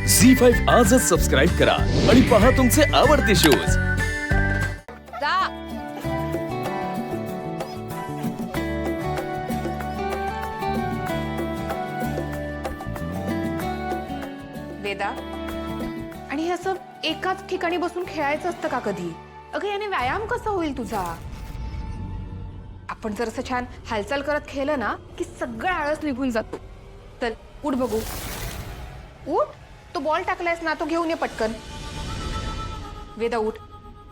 झी5 आजच सबस्क्राईब करा आणि पहा तुमचे आवडते शोज। वेदा, आणि हे असं एकाच ठिकाणी बसून खेळायचं असतं का कधी? अगं याने व्यायाम कसा होईल तुझा? आपण जर असं छान हालचाल करत खेळलं ना की सगळं आळस निघून जातो। चल उठ बघू, उठ। तो बॉल टाकलायस ना, तो घेऊन ये पटकन। वेदा उठ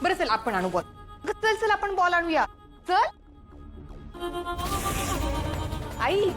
बरं, चल आपण आणू बॉल। चल चल आपण बॉल आणूया, चल। आई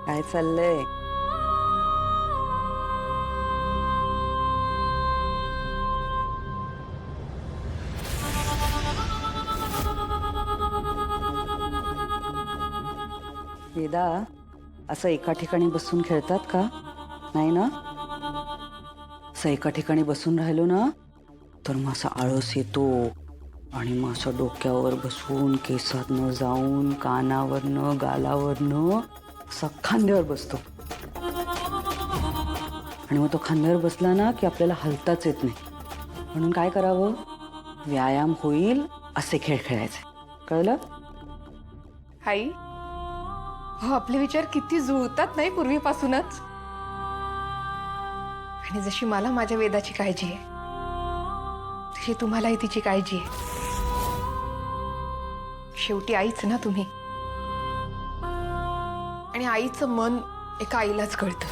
काय चाललंय? वेदा, असं एका ठिकाणी बसून खेळतात का? नाही ना? असं एका ठिकाणी बसून राहिलो ना तर मग असा आळस येतो आणि मग असं डोक्यावर बसून केसातनं जाऊन कानावरनं गालावरनं असा खांद्यावर बसतो आणि मग तो खांद्यावर बसला ना की आपल्याला हलताच येत नाही। म्हणून काय करावं? व्यायाम होईल असे खेळ खेळायचे, कळलं? आई, हो आपले विचार किती जुळतात नाही पूर्वीपासूनच। आणि जशी मला माझ्या वेदाची काळजी आहे तशी तुम्हालाही तिची काळजी आहे। शेवटी आईच ना तुम्ही, आणि आईचं मन एका आईलाच कळतं।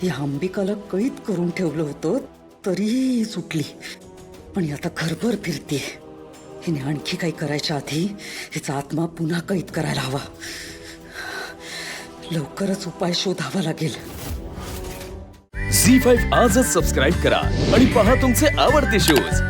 या अंबिकाला कैद करून ठेवलं होतं तरीही सुटली, पण आता घरभर फिरते। हिने आणखी काही करायच्या आधी हिचा आत्मा पुन्हा कैद करायला हवा। लवकरच उपाय शोधावा लागेल। झी5 आजच सबस्क्राईब करा आणि पहा तुमचे आवडते शोज।